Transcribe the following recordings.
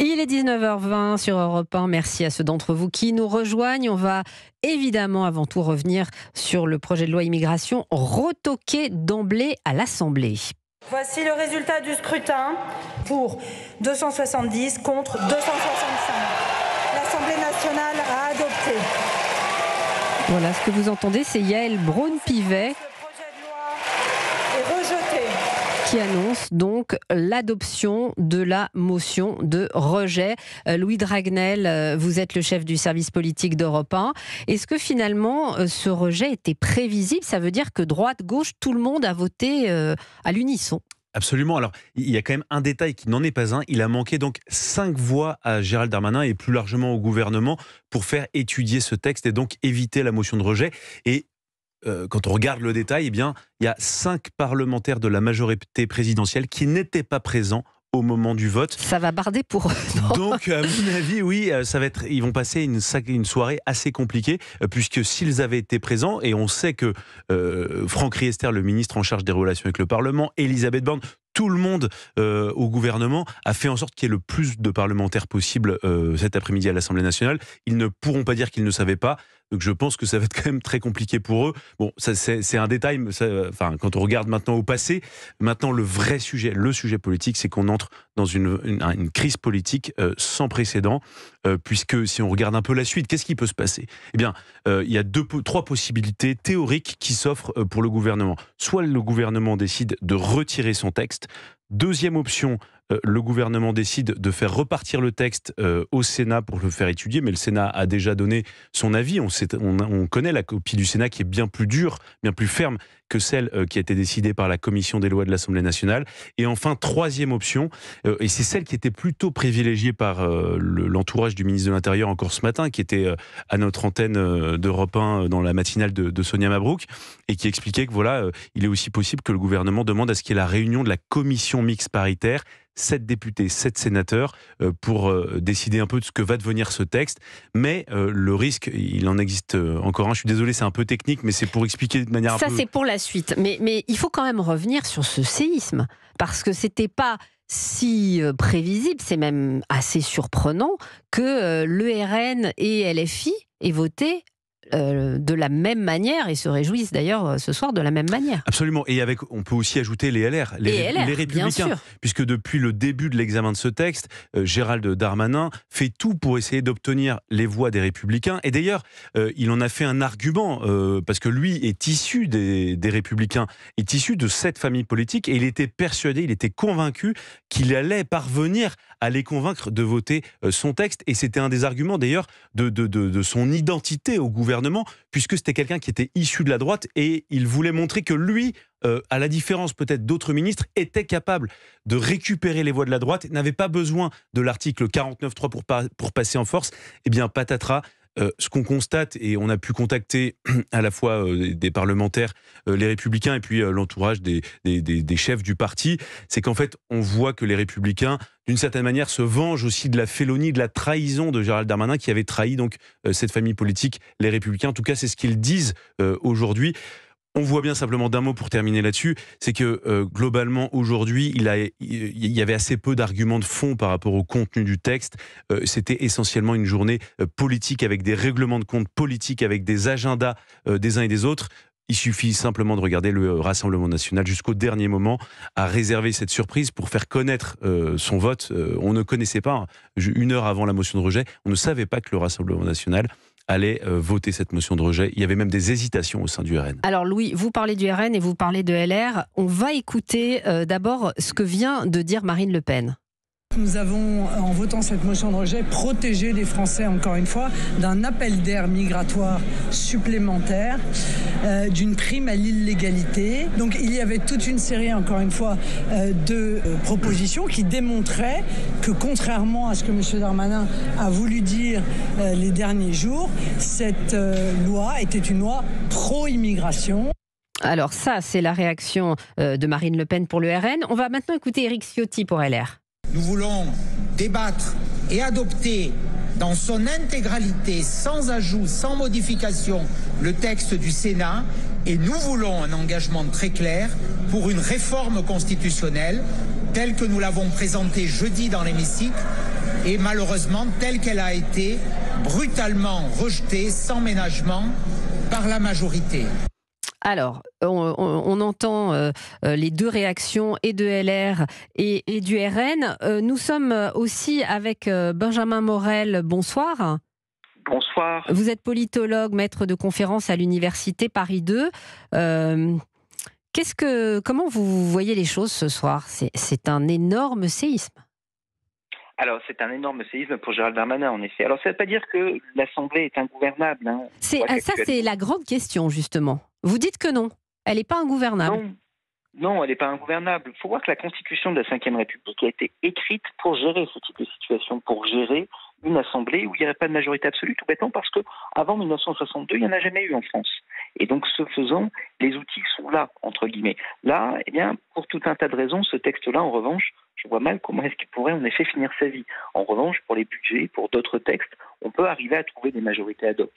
Il est 19h20 sur Europe 1. Merci à ceux d'entre vous qui nous rejoignent. On va évidemment avant tout revenir sur le projet de loi immigration retoqué d'emblée à l'Assemblée. Voici le résultat du scrutin. Pour 270 contre 265. L'Assemblée nationale a adopté. Voilà, ce que vous entendez, c'est Yaël Braun-Pivet qui annonce donc l'adoption de la motion de rejet. Louis Dragnel, vous êtes le chef du service politique d'Europe 1. Est-ce que finalement ce rejet était prévisible ? Ça veut dire que droite, gauche, tout le monde a voté à l'unisson. Absolument. Alors, il y a quand même un détail qui n'en est pas un. Il a manqué donc 5 voix à Gérald Darmanin et plus largement au gouvernement pour faire étudier ce texte et donc éviter la motion de rejet. Et quand on regarde le détail, eh bien, il y a 5 parlementaires de la majorité présidentielle qui n'étaient pas présents au moment du vote. Ça va barder pour eux. Donc, à mon avis, oui, ils vont passer une soirée assez compliquée, puisque s'ils avaient été présents, et on sait que Franck Riester, le ministre en charge des relations avec le Parlement, Elisabeth Borne, tout le monde au gouvernement a fait en sorte qu'il y ait le plus de parlementaires possible cet après-midi à l'Assemblée nationale. Ils ne pourront pas dire qu'ils ne savaient pas. Donc je pense que ça va être quand même très compliqué pour eux. Bon, ça c'est un détail. Quand on regarde maintenant au passé, maintenant le vrai sujet, le sujet politique, c'est qu'on entre dans une crise politique sans précédent, puisque si on regarde un peu la suite, qu'est-ce qui peut se passer ? Eh bien, il y a 3 possibilités théoriques qui s'offrent pour le gouvernement. Soit le gouvernement décide de retirer son texte. Deuxième option, le gouvernement décide de faire repartir le texte au Sénat pour le faire étudier, mais le Sénat a déjà donné son avis. On connaît la copie du Sénat qui est bien plus dure, bien plus ferme que celle qui a été décidée par la commission des lois de l'Assemblée nationale. Et enfin, troisième option, et c'est celle qui était plutôt privilégiée par l'entourage du ministre de l'Intérieur encore ce matin, qui était à notre antenne d'Europe 1 dans la matinale de Sonia Mabrouk, et qui expliquait que voilà, il est aussi possible que le gouvernement demande à ce qu'il y ait la réunion de la commission mixte paritaire, 7 députés, 7 sénateurs, pour décider un peu de ce que va devenir ce texte. Mais le risque, il en existe encore un. Je suis désolé, c'est un peu technique, mais c'est pour expliquer de manière un peu... Ça, c'est pour la suite. Mais il faut quand même revenir sur ce séisme, parce que c'était pas si prévisible, c'est même assez surprenant que l'ERN et LFI aient voté de la même manière et se réjouissent d'ailleurs ce soir de la même manière. Absolument. Et on peut aussi ajouter les LR, les Républicains, puisque depuis le début de l'examen de ce texte, Gérald Darmanin fait tout pour essayer d'obtenir les voix des Républicains. Et d'ailleurs, il en a fait un argument, parce que lui est issu des Républicains, est issu de cette famille politique, et il était persuadé, il était convaincu qu'il allait parvenir à les convaincre de voter son texte. Et c'était un des arguments d'ailleurs de son identité au gouvernement, puisque c'était quelqu'un qui était issu de la droite, et il voulait montrer que lui, à la différence peut-être d'autres ministres, était capable de récupérer les voix de la droite, n'avait pas besoin de l'article 49.3 pour passer en force. Eh bien, patatras. Ce qu'on constate, et on a pu contacter à la fois des parlementaires, les Républicains, et puis l'entourage des chefs du parti, c'est qu'en fait, on voit que les Républicains, d'une certaine manière, se vengent aussi de la félonie, de la trahison de Gérald Darmanin, qui avait trahi donc cette famille politique, les Républicains. En tout cas, c'est ce qu'ils disent aujourd'hui. On voit bien, simplement d'un mot pour terminer là-dessus, c'est que globalement aujourd'hui il y avait assez peu d'arguments de fond par rapport au contenu du texte. C'était essentiellement une journée politique avec des règlements de compte politiques, avec des agendas des uns et des autres. Il suffit simplement de regarder le Rassemblement national jusqu'au dernier moment à réserver cette surprise pour faire connaître son vote. On ne connaissait pas, une heure avant la motion de rejet, on ne savait pas que le Rassemblement national allait voter cette motion de rejet. Il y avait même des hésitations au sein du RN. Alors Louis, vous parlez du RN et vous parlez de LR. On va écouter d'abord ce que vient de dire Marine Le Pen. Nous avons, en votant cette motion de rejet, protégé les Français, encore une fois, d'un appel d'air migratoire supplémentaire, d'une prime à l'illégalité. Donc il y avait toute une série, encore une fois, de propositions qui démontraient que, contrairement à ce que M. Darmanin a voulu dire les derniers jours, cette loi était une loi pro-immigration. Alors ça, c'est la réaction de Marine Le Pen pour le RN. On va maintenant écouter Éric Ciotti pour LR. Nous voulons débattre et adopter dans son intégralité, sans ajout, sans modification, le texte du Sénat, et nous voulons un engagement très clair pour une réforme constitutionnelle telle que nous l'avons présentée jeudi dans l'hémicycle et malheureusement telle qu'elle a été brutalement rejetée sans ménagement par la majorité. Alors, on entend les deux réactions et de LR et du RN. Nous sommes aussi avec Benjamin Morel. Bonsoir. Bonsoir. Vous êtes politologue, maître de conférence à l'université Paris 2. Comment vous voyez les choses ce soir ? C'est un énorme séisme. Alors, c'est un énorme séisme pour Gérald Darmanin, en effet. Alors, ça ne veut pas dire que l'Assemblée est ingouvernable. Hein. Ça, c'est la grande question, justement. Vous dites que non, elle n'est pas ingouvernable. Non, elle n'est pas ingouvernable. Il faut voir que la Constitution de la Ve République a été écrite pour gérer ce type de situation, pour gérer une Assemblée où il n'y aurait pas de majorité absolue, tout bêtement parce qu'avant 1962, il n'y en a jamais eu en France. Et donc, ce faisant, les outils sont là, entre guillemets. Là, eh bien, pour tout un tas de raisons, ce texte-là, en revanche, je vois mal comment est-ce qu'il pourrait en effet finir sa vie. En revanche, pour les budgets, pour d'autres textes, on peut arriver à trouver des majorités ad hoc.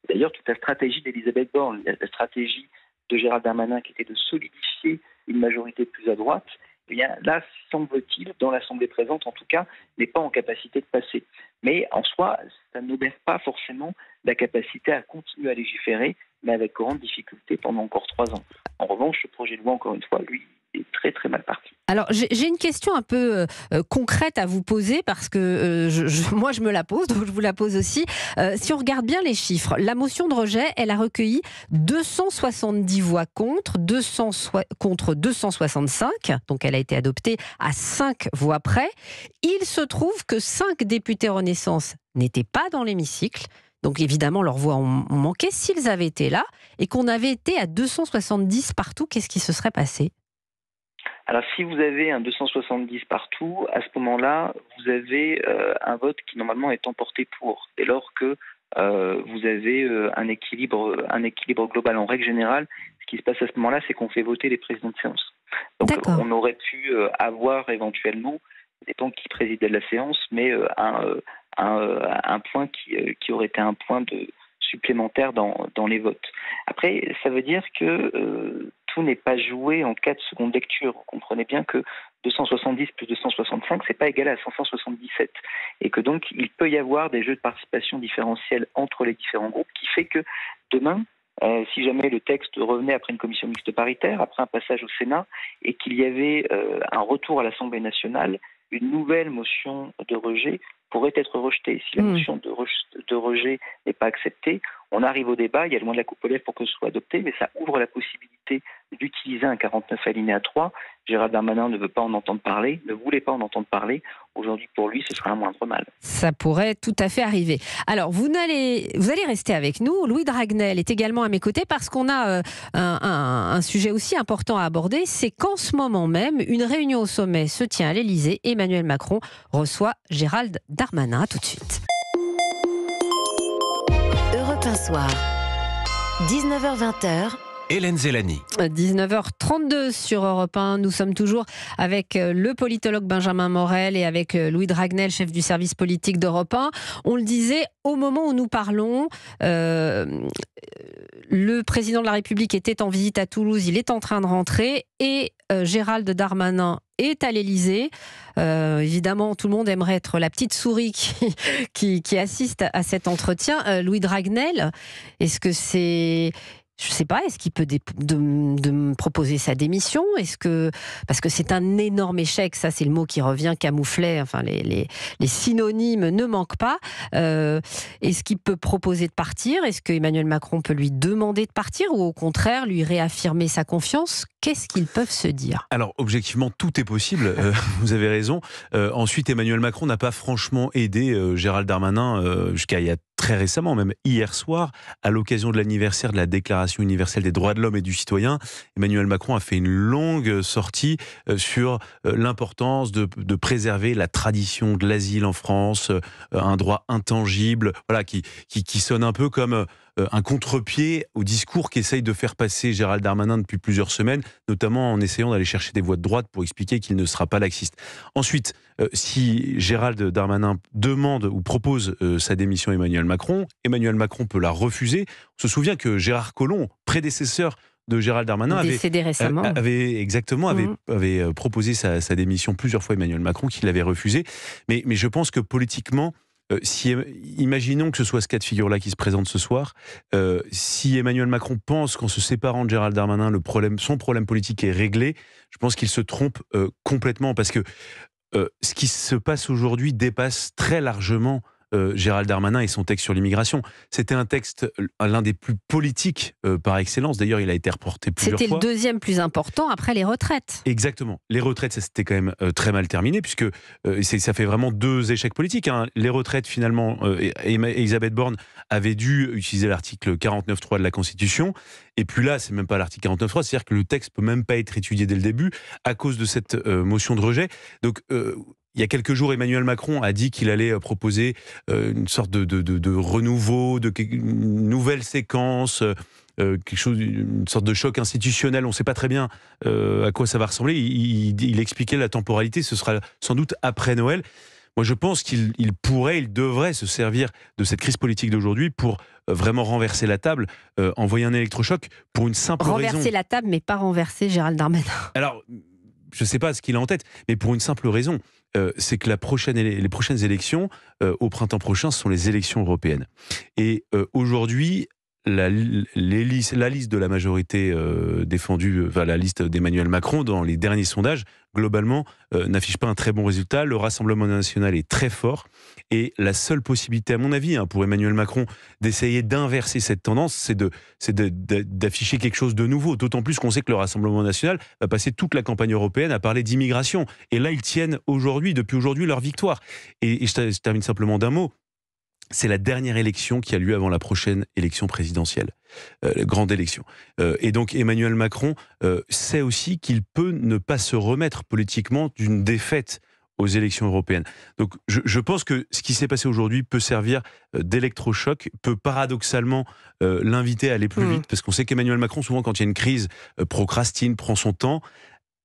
D'ailleurs, toute la stratégie d'Elisabeth Borne, la stratégie de Gérald Darmanin qui était de solidifier une majorité plus à droite, eh bien là, semble-t-il, dans l'Assemblée présente en tout cas, n'est pas en capacité de passer. Mais en soi, ça n'obère pas forcément la capacité à continuer à légiférer, mais avec grande difficulté pendant encore 3 ans. En revanche, ce projet de loi, encore une fois, lui, est très très mal parti. Alors j'ai une question un peu concrète à vous poser parce que moi je me la pose, donc je vous la pose aussi. Si on regarde bien les chiffres, la motion de rejet, elle a recueilli 270 voix contre 265, donc elle a été adoptée à 5 voix près. Il se trouve que 5 députés Renaissance n'étaient pas dans l'hémicycle. Donc évidemment, leurs voix ont manqué. S'ils avaient été là et qu'on avait été à 270 partout, qu'est-ce qui se serait passé ? Alors, si vous avez un 270 partout, à ce moment-là, vous avez un vote qui normalement est emporté pour, dès lors que vous avez un équilibre global. En règle générale, ce qui se passe à ce moment-là, c'est qu'on fait voter les présidents de séance. Donc, on aurait pu avoir éventuellement, ça dépend qui présidait de la séance, mais un point qui aurait été un point supplémentaire dans les votes. Après, ça veut dire que tout n'est pas joué en cas de seconde lecture. Vous comprenez bien que 270 plus 265, c'est pas égal à 577. Et que donc, il peut y avoir des jeux de participation différentiels entre les différents groupes qui fait que demain, si jamais le texte revenait après une commission mixte paritaire, après un passage au Sénat, et qu'il y avait un retour à l'Assemblée nationale, une nouvelle motion de rejet pourrait être rejetée. Si la motion de rejet n'est pas acceptée, on arrive au débat, il y a loin de la coupe aux lèvres pour que ce soit adopté, mais ça ouvre la possibilité d'utiliser un 49 alinéa 3. Gérald Darmanin ne veut pas en entendre parler, ne voulait pas en entendre parler. Aujourd'hui, pour lui, ce sera un moindre mal. Ça pourrait tout à fait arriver. Alors, vous allez rester avec nous. Louis Dragnel est également à mes côtés parce qu'on a un sujet aussi important à aborder. C'est qu'en ce moment même, une réunion au sommet se tient à l'Élysée. Emmanuel Macron reçoit Gérald Darmanin. À tout de suite. Europe 1 Soir, 19h-20h. Hélène Zellani. 19h32 sur Europe 1. Nous sommes toujours avec le politologue Benjamin Morel et avec Louis Dragnel, chef du service politique d'Europe 1. On le disait, au moment où nous parlons, le président de la République était en visite à Toulouse, il est en train de rentrer et Gérald Darmanin est à l'Élysée. Évidemment, tout le monde aimerait être la petite souris qui assiste à cet entretien. Louis Dragnel, est-ce que c'est... Je ne sais pas, est-ce qu'il peut de me proposer sa démission ? Parce que c'est un énorme échec, ça c'est le mot qui revient, camouflet, enfin les synonymes ne manquent pas. Est-ce qu'il peut proposer de partir ? Est-ce que Emmanuel Macron peut lui demander de partir ou au contraire lui réaffirmer sa confiance ? Qu'est-ce qu'ils peuvent se dire ? Alors objectivement, tout est possible, vous avez raison. Ensuite, Emmanuel Macron n'a pas franchement aidé Gérald Darmanin jusqu'à il y a très récemment, même hier soir, à l'occasion de l'anniversaire de la Déclaration universelle des droits de l'homme et du citoyen. Emmanuel Macron a fait une longue sortie sur l'importance de préserver la tradition de l'asile en France, un droit intangible, voilà, qui sonne un peu comme un contre-pied au discours qu'essaye de faire passer Gérald Darmanin depuis plusieurs semaines, notamment en essayant d'aller chercher des voix de droite pour expliquer qu'il ne sera pas laxiste. Ensuite, si Gérald Darmanin demande ou propose sa démission à Emmanuel Macron peut la refuser. On se souvient que Gérard Collomb, prédécesseur de Gérald Darmanin décédé récemment. avait proposé sa démission plusieurs fois, Emmanuel Macron, qui l'avait refusé. Mais je pense que politiquement, imaginons que ce soit ce cas de figure-là qui se présente ce soir, si Emmanuel Macron pense qu'en se séparant de Gérald Darmanin, son problème politique est réglé, je pense qu'il se trompe complètement, parce que ce qui se passe aujourd'hui dépasse très largement Gérald Darmanin et son texte sur l'immigration. C'était un texte, l'un des plus politiques par excellence. D'ailleurs, il a été reporté plusieurs fois. C'était le deuxième plus important après les retraites. Exactement. Les retraites, ça s'était quand même très mal terminé, puisque ça fait vraiment 2 échecs politiques. Les retraites, finalement, Elisabeth Borne avait dû utiliser l'article 49.3 de la Constitution. Et puis là, c'est même pas l'article 49.3, c'est-à-dire que le texte peut même pas être étudié dès le début à cause de cette motion de rejet. Donc, il y a quelques jours, Emmanuel Macron a dit qu'il allait proposer une sorte de renouveau, une nouvelle séquence, une sorte de choc institutionnel. On ne sait pas très bien à quoi ça va ressembler. Il expliquait la temporalité, ce sera sans doute après Noël. Moi, je pense qu'il devrait se servir de cette crise politique d'aujourd'hui pour vraiment renverser la table, envoyer un électrochoc pour une simple raison. Renverser la table, mais pas renverser Gérald Darmanin. Alors, je ne sais pas ce qu'il a en tête, mais pour une simple raison, c'est que les prochaines élections, au printemps prochain, ce sont les élections européennes. Et aujourd'hui, la liste de la majorité défendue, la liste d'Emmanuel Macron, dans les derniers sondages, globalement, n'affiche pas un très bon résultat. Le Rassemblement national est très fort. Et la seule possibilité, à mon avis, pour Emmanuel Macron, d'essayer d'inverser cette tendance, c'est d'afficher quelque chose de nouveau. D'autant plus qu'on sait que le Rassemblement national va passer toute la campagne européenne à parler d'immigration. Et là, ils tiennent depuis aujourd'hui, leur victoire. Et je termine simplement d'un mot. C'est la dernière élection qui a lieu avant la prochaine élection présidentielle, grande élection. Et donc Emmanuel Macron sait aussi qu'il peut ne pas se remettre politiquement d'une défaite aux élections européennes. Donc je pense que ce qui s'est passé aujourd'hui peut servir d'électrochoc, peut paradoxalement l'inviter à aller plus vite, parce qu'on sait qu'Emmanuel Macron, souvent quand il y a une crise, procrastine, prend son temps.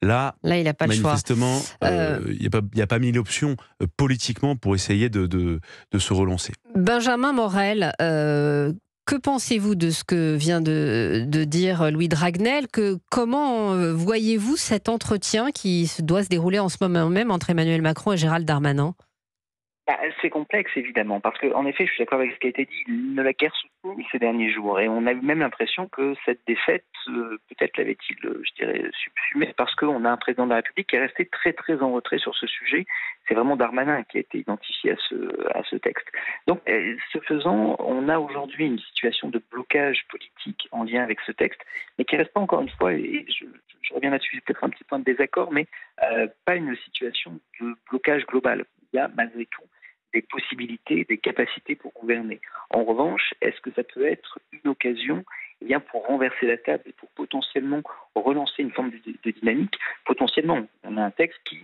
Là, il n'a pas manifestement, il n'y a pas mille options politiquement pour essayer de se relancer. Benjamin Morel, que pensez-vous de ce que vient de dire Louis Dragnel? Comment voyez-vous cet entretien qui doit se dérouler en ce moment même entre Emmanuel Macron et Gérald Darmanin? C'est complexe, évidemment, parce qu'en effet, je suis d'accord avec ce qui a été dit, il ne l'a guère soutenu ces derniers jours. Et on a eu même l'impression que cette défaite, peut-être l'avait-il, je dirais, subsumée, parce qu'on a un président de la République qui est resté très, très en retrait sur ce sujet. C'est vraiment Darmanin qui a été identifié à ce texte. Donc, ce faisant, on a aujourd'hui une situation de blocage politique en lien avec ce texte, mais qui reste pas, encore une fois, et je reviens là-dessus, c'est peut-être un petit point de désaccord, mais pas une situation de blocage global. Il y a malgré tout des possibilités, des capacités pour gouverner. En revanche, est-ce que ça peut être une occasion pour renverser la table et pour potentiellement relancer une forme de dynamique? Potentiellement, on a un texte qui,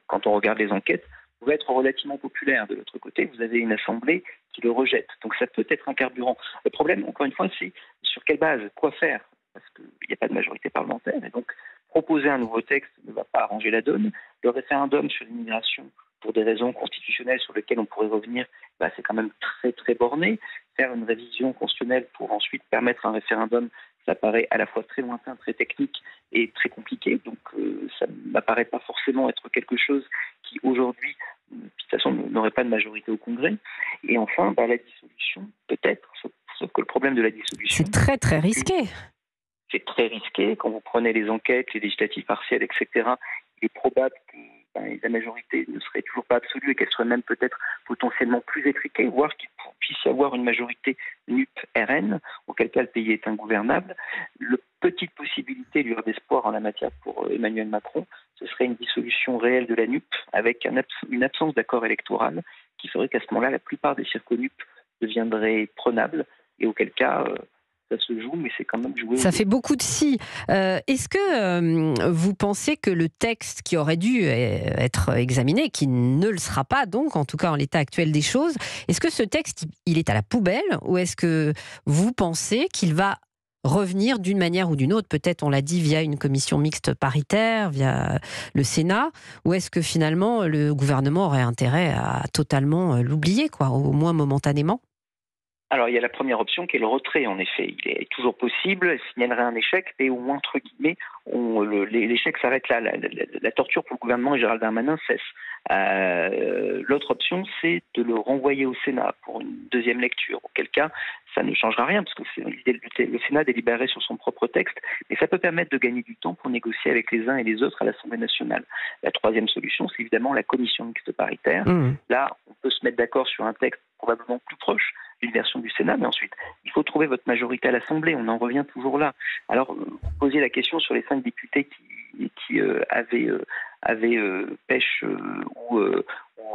quand on regarde les enquêtes, pouvait être relativement populaire. De l'autre côté, vous avez une assemblée qui le rejette. Donc ça peut être un carburant. Le problème, encore une fois, c'est sur quelle base, quoi faire? Parce qu'il n'y a pas de majorité parlementaire. Et donc, proposer un nouveau texte ne va pas arranger la donne. Le référendum sur l'immigration, pour des raisons constitutionnelles sur lesquelles on pourrait revenir, c'est quand même très très borné. Faire une révision constitutionnelle pour ensuite permettre un référendum, ça paraît à la fois très lointain, très technique et très compliqué. Donc ça ne m'apparaît pas forcément être quelque chose qui aujourd'hui, de toute façon, n'aurait pas de majorité au Congrès. Et enfin, la dissolution, peut-être, sauf que le problème de la dissolution... C'est très très risqué. C'est très risqué. Quand vous prenez les enquêtes, les législatives partielles, etc., il est probable que la majorité ne serait toujours pas absolue et qu'elle serait même peut-être potentiellement plus étriquée, voire qu'il puisse y avoir une majorité NUP-RN, auquel cas le pays est ingouvernable. La petite possibilité, lueur d'espoir en la matière pour Emmanuel Macron, ce serait une dissolution réelle de la NUP avec une absence d'accord électoral qui ferait qu'à ce moment-là, la plupart des circos NUP deviendraient prenables et auquel cas... ça se joue, mais c'est quand même joué. Ça fait beaucoup de si. Est-ce que vous pensez que le texte qui aurait dû être examiné, qui ne le sera pas donc, en tout cas en l'état actuel des choses, est-ce que ce texte, il est à la poubelle ou est-ce que vous pensez qu'il va revenir d'une manière ou d'une autre, peut-être on l'a dit via une commission mixte paritaire, via le Sénat, ou est-ce que finalement le gouvernement aurait intérêt à totalement l'oublier, au moins momentanément? Alors, il y a la première option qui est le retrait, en effet. Il est toujours possible, signalerait un échec, et au moins, entre guillemets, l'échec s'arrête là. La torture pour le gouvernement et Gérald Darmanin cesse. L'autre option, c'est de le renvoyer au Sénat pour une deuxième lecture, auquel cas, ça ne changera rien, parce que le Sénat délibérerait sur son propre texte, mais ça peut permettre de gagner du temps pour négocier avec les uns et les autres à l'Assemblée nationale. La troisième solution, c'est évidemment la commission mixte paritaire. Là, on peut se mettre d'accord sur un texte probablement plus proche d'une version du Sénat, mais ensuite, il faut trouver votre majorité à l'Assemblée. On en revient toujours là. Alors, vous posiez la question sur les 5 députés qui avaient pêche ou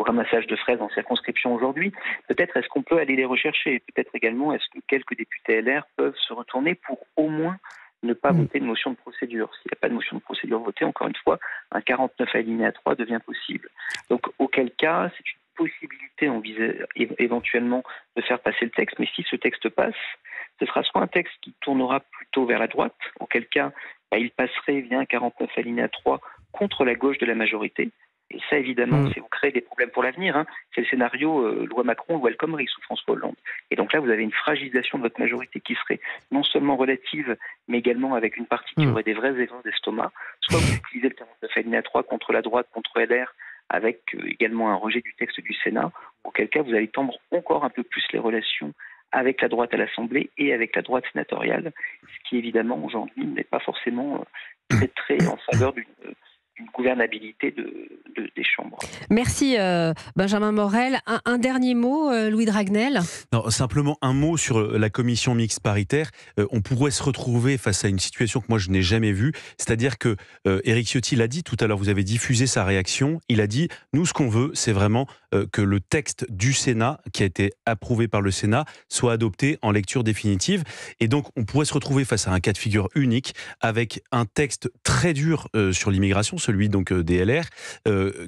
ramassage de fraises en circonscription aujourd'hui. Peut-être est-ce qu'on peut aller les rechercher. Peut-être également est-ce que quelques députés LR peuvent se retourner pour au moins ne pas voter de motion de procédure. S'il n'y a pas de motion de procédure votée, encore une fois, un 49 alinéa 3 devient possible. Donc, auquel cas, c'est une possibilité éventuellement de faire passer le texte, mais si ce texte passe, ce sera soit un texte qui tournera plutôt vers la droite, auquel cas il passerait via un 49 alinéa 3 contre la gauche de la majorité. Et ça, évidemment, c'est vous créez des problèmes pour l'avenir. C'est le scénario loi Macron, loi El Khomri sous François Hollande. Et donc là, vous avez une fragilisation de votre majorité qui serait non seulement relative, mais également avec une partie qui aurait des vrais évents d'estomac. Soit vous utilisez le 49 alinéa 3 contre la droite, contre LR, avec également un rejet du texte du Sénat, auquel cas vous allez tendre encore un peu plus les relations avec la droite à l'Assemblée et avec la droite sénatoriale, ce qui évidemment aujourd'hui n'est pas forcément très en faveur d'une gouvernabilité des chambres. Merci Benjamin Morel. Un dernier mot, Louis Dragnel. Non, simplement un mot sur la commission mixte paritaire. On pourrait se retrouver face à une situation que moi je n'ai jamais vue, c'est-à-dire que Éric Ciotti l'a dit tout à l'heure, vous avez diffusé sa réaction, il a dit « Nous, ce qu'on veut, c'est vraiment que le texte du Sénat, qui a été approuvé par le Sénat, soit adopté en lecture définitive. » Et donc, on pourrait se retrouver face à un cas de figure unique, avec un texte très dur sur l'immigration, celui donc des LR,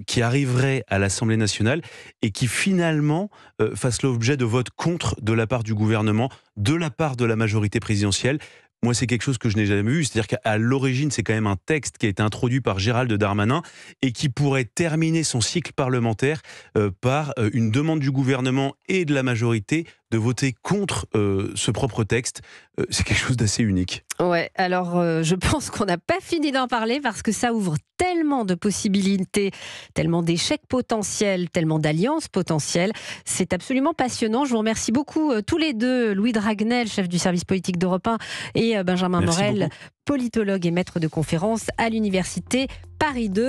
qui arriverait à l'Assemblée nationale et qui finalement fasse l'objet de votes contre de la part du gouvernement, de la part de la majorité présidentielle. Moi, c'est quelque chose que je n'ai jamais vu. C'est-à-dire qu'à l'origine, c'est quand même un texte qui a été introduit par Gérald Darmanin et qui pourrait terminer son cycle parlementaire par une demande du gouvernement et de la majorité de voter contre ce propre texte. C'est quelque chose d'assez unique. Ouais, alors je pense qu'on n'a pas fini d'en parler parce que ça ouvre tellement de possibilités, tellement d'échecs potentiels, tellement d'alliances potentielles. C'est absolument passionnant. Je vous remercie beaucoup tous les deux, Louis Dragnel, chef du service politique d'Europe 1, et Benjamin Morel, politologue et maître de conférences à l'université Paris 2.